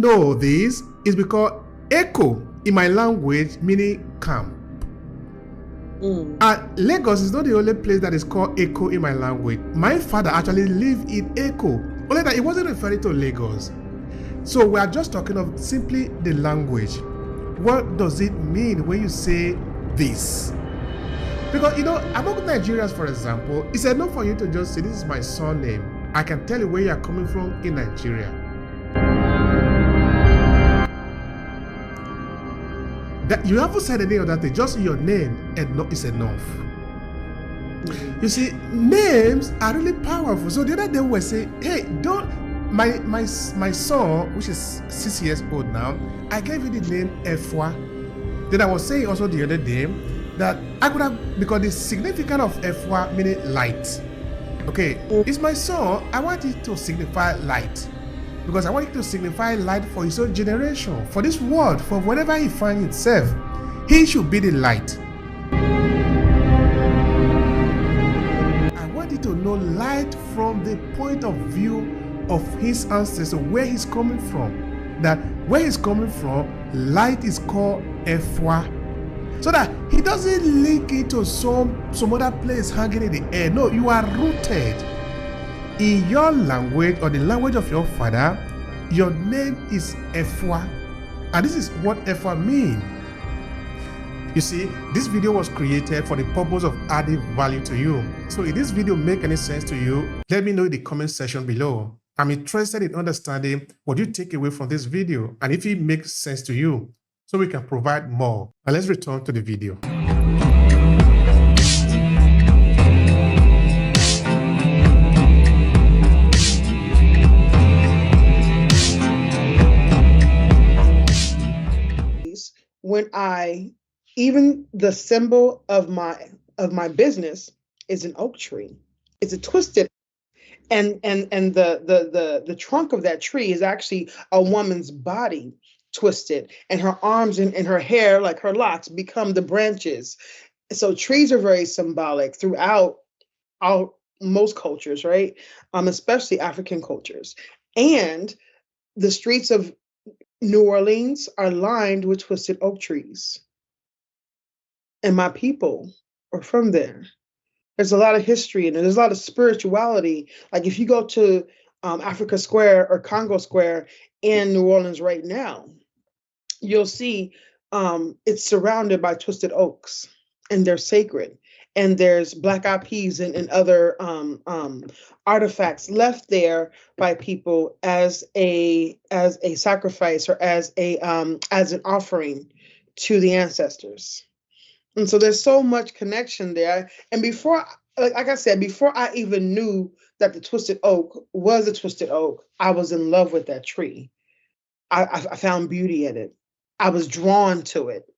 know this is because echo in my language meaning camp. Lagos is not the only place that is called Echo in my language. My father actually lived in Echo. Only that it wasn't referring to Lagos. So we are just talking of simply the language. What does it mean when you say this? Because, among Nigerians, for example, it's enough for you to just say, this is my surname. I can tell you where you are coming from in Nigeria. That you haven't said any other thing, just your name is enough. You see, names are really powerful. So the other day we were saying, hey, my son, which is 6 years old now, I gave you the name Efwa. Then I was saying also the other day that I could have, because the significance of Efwa meaning light. Okay, it's my son, I want it to signify light. Because I want it to signify light for his own generation, for this world, for wherever he finds himself. He should be the light. I want it to know light from the point of view of his ancestors, where he's coming from. That where he's coming from, light is called Efwa. So that he doesn't link it to some other place hanging in the air. No, you are rooted in your language or the language of your father. Your name is Efwa. And this is what Efwa means. You see, this video was created for the purpose of adding value to you. So if this video make any sense to you, let me know in the comment section below. I'm interested in understanding what you take away from this video and if it makes sense to you, so we can provide more. And let's return to the video. When even the symbol of my business is an oak tree. It's a twisted, and the trunk of that tree is actually a woman's body twisted, and her arms and her hair, like her locks, become the branches. So trees are very symbolic throughout most cultures, right? Especially African cultures. And the streets of New Orleans are lined with twisted oak trees. And my people are from there. There's a lot of history and there's a lot of spirituality. Like if you go to Africa Square or Congo Square in New Orleans right now, you'll see it's surrounded by twisted oaks, and they're sacred. And there's black eyed peas and other artifacts left there by people as a sacrifice or as an offering to the ancestors. And so there's so much connection there. And before, like I said, before I even knew that the twisted oak was a twisted oak, I was in love with that tree. I found beauty in it. I was drawn to it.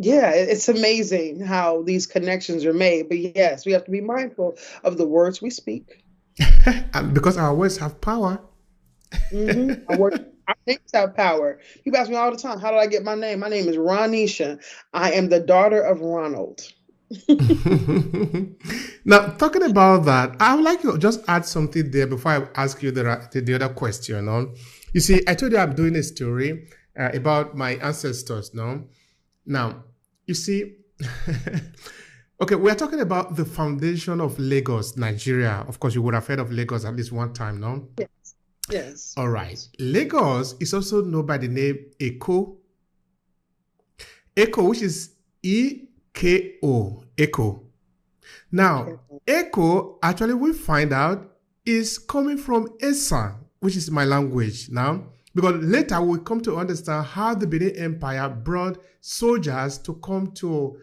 Yeah, it's amazing how these connections are made. But yes, we have to be mindful of the words we speak. And because our words have power. Our names have power. People ask me all the time, how did I get my name? My name is Rhonesha. I am the daughter of Ronald. Now, talking about that, I would like to just add something there before I ask you the other question. No? You see, I told you I'm doing a story about my ancestors. No? Now, you see, okay, we are talking about the foundation of Lagos, Nigeria. Of course, you would have heard of Lagos at least one time, no? Yes. Yes. All right. Lagos is also known by the name Echo. Echo, which is E-K-O, Echo. Now, Echo, actually, we find out, is coming from Esa, which is my language now. Because later we'll come to understand how the Benin Empire brought soldiers to come to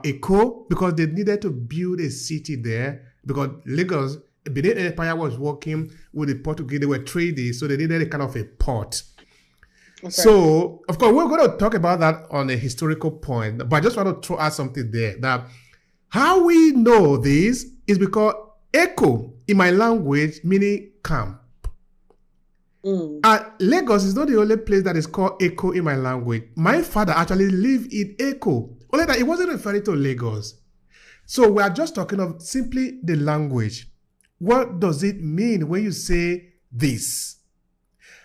Echo because they needed to build a city there. Because Lagos, the Benin Empire was working with the Portuguese, they were trading, so they needed a kind of a port. Okay. So, of course, we're going to talk about that on a historical point, but I just want to throw out something there. That how we know this is because Echo in my language meaning camp. Lagos is not the only place that is called Echo in my language. My father actually lived in Echo. Only that it wasn't referring to Lagos. So we are just talking of simply the language. What does it mean when you say this?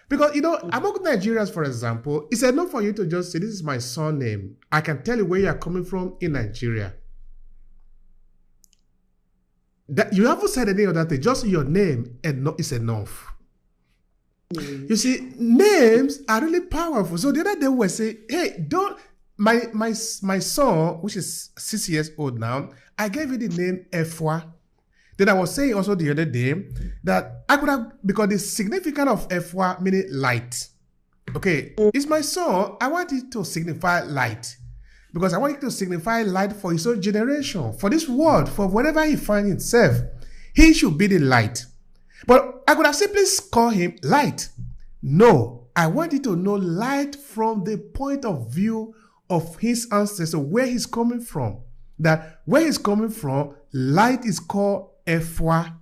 Because, among Nigerians, for example, it's enough for you to just say, this is my surname. I can tell you where you are coming from in Nigeria. That you haven't said any other thing, just your name is enough. You see, names are really powerful. So the other day we were saying, hey, my son, which is 6 years old now, I gave him the name Efwa. Then I was saying also the other day that I could have, because the significance of Efwa meaning light. Okay, it's my son. I want it to signify light. Because I want it to signify light for his own generation, for this world, for wherever he finds himself. He should be the light. But I could have simply called him light. No, I want you to know light from the point of view of his ancestor, where he's coming from. That where he's coming from, light is called Efwa.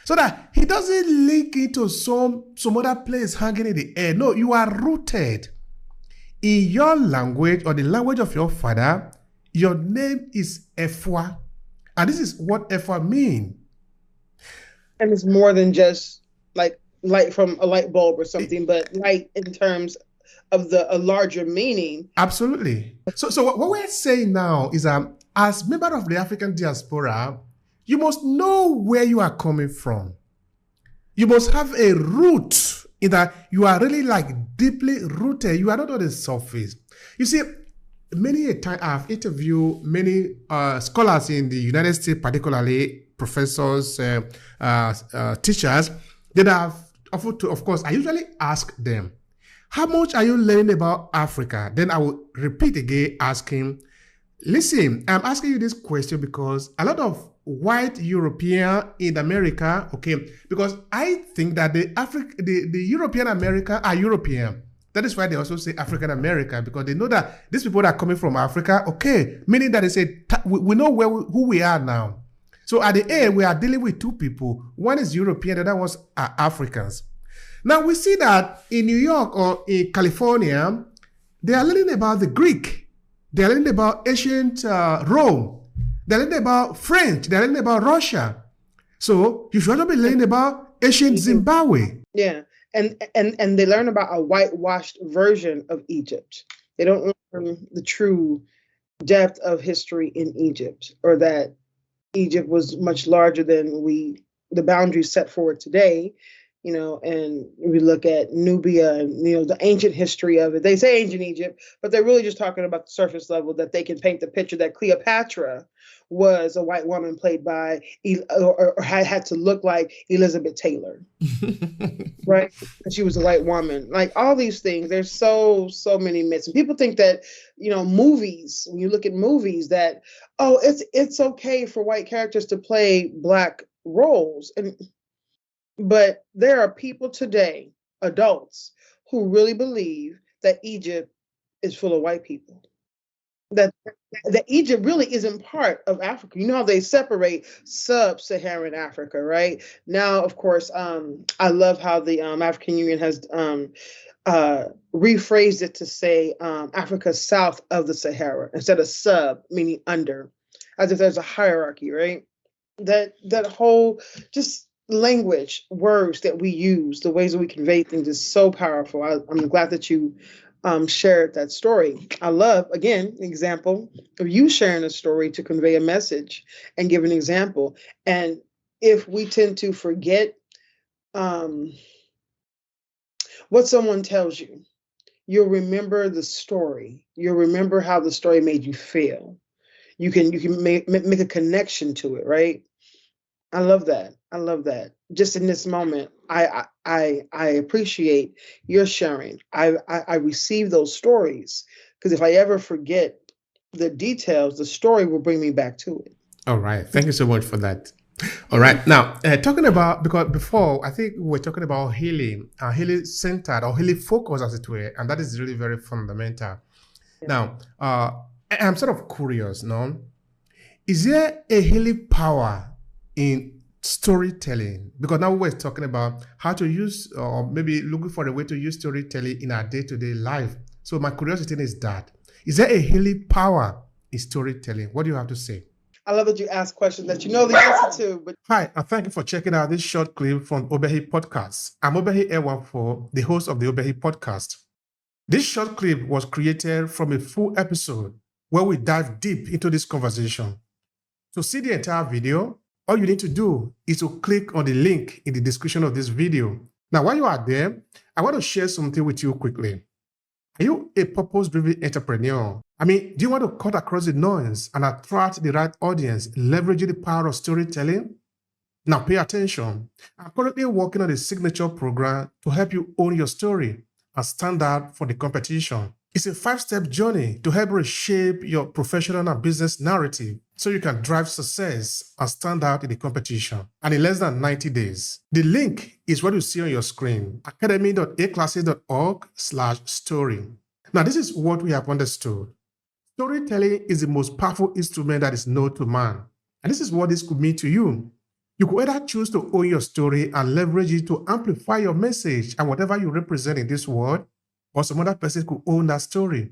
So that he doesn't link into some other place hanging in the air. No, you are rooted in your language or the language of your father. Your name is Efwa. And this is what Efwa means. And it's more than just like light from a light bulb or something, but light in terms of a larger meaning. Absolutely. So what we're saying now is as member of the African diaspora, you must know where you are coming from. You must have a root in that you are really like deeply rooted. You are not on the surface. You see, many a time I've interviewed many scholars in the United States, particularly professors, teachers, that I've offered to, of course, I usually ask them, how much are you learning about Africa? Then I will repeat again, asking, listen, I'm asking you this question because a lot of white European in America, okay, because I think that the European America are European. That is why they also say African America, because they know that these people that are coming from Africa, okay, meaning that they say, we know who we are now. So at the end, we are dealing with two people. One is European, the other ones are Africans. Now we see that in New York or in California, they are learning about the Greek. They are learning about ancient Rome. They're learning about French. They're learning about Russia. So you should also be learning about ancient Zimbabwe. Yeah. And they learn about a whitewashed version of Egypt. They don't learn the true depth of history in Egypt, or that Egypt was much larger than the boundaries set for it today. And we look at Nubia and, the ancient history of it. They say ancient Egypt, but they're really just talking about the surface level, that they can paint the picture that Cleopatra was a white woman played by, or had to look like Elizabeth Taylor, right? And she was a white woman. Like all these things, there's so many myths. And people think that, movies, when you look at movies, that, it's okay for white characters to play black roles. But there are people today, adults, who really believe that Egypt is full of white people. That Egypt really isn't part of Africa. You know how they separate sub-Saharan Africa, right? Now, of course, I love how the African Union has rephrased it to say Africa south of the Sahara instead of sub, meaning under, as if there's a hierarchy, right? That whole just language, words that we use, the ways that we convey things is so powerful. I'm glad that you shared that story. I love, again, an example of you sharing a story to convey a message and give an example. And if we tend to forget what someone tells you, you'll remember the story. You'll remember how the story made you feel. You can make a connection to it, right? I love that. Just in this moment, I appreciate your sharing. I receive those stories, because if I ever forget the details, the story will bring me back to it. All right. Thank you so much for that. All right. Now, talking about, because before, I think we were talking about healing centered or healing focus, as it were, and that is really very fundamental. Yeah. Now, I'm sort of curious, no? Is there a healing power in storytelling? Because now we're talking about how to use, or maybe looking for a way to use storytelling in our day-to-day life. So my curiosity is that, is there a healing power in storytelling? What do you have to say? I love that you ask questions that you know the answer to. But Hi, and thank you for checking out this short clip from Obehi Podcast. I'm Obehi Ewanfo, the host of the Obehi Podcast. This short clip was created from a full episode where we dive deep into this conversation. To see the entire video, all you need to do is to click on the link in the description of this video. Now, while you are there, I want to share something with you quickly. Are you a purpose-driven entrepreneur? Do you want to cut across the noise and attract the right audience, leveraging the power of storytelling? Now, pay attention. I'm currently working on a signature program to help you own your story and stand out for the competition. It's a 5-step journey to help reshape your professional and business narrative so you can drive success and stand out in the competition. And in less than 90 days. The link is what you see on your screen, academy.aclasses.org/story. Now, this is what we have understood. Storytelling is the most powerful instrument that is known to man. And this is what this could mean to you. You could either choose to own your story and leverage it to amplify your message and whatever you represent in this world, or some other person could own that story.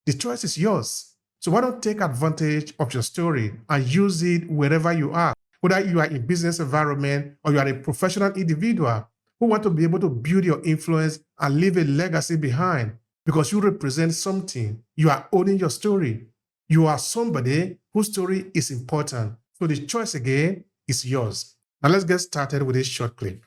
The choice is yours. So why don't take advantage of your story and use it wherever you are, whether you are in business environment or you are a professional individual who want to be able to build your influence and leave a legacy behind because you represent something. You are owning your story. You are somebody whose story is important. So the choice again is yours. Now let's get started with this short clip.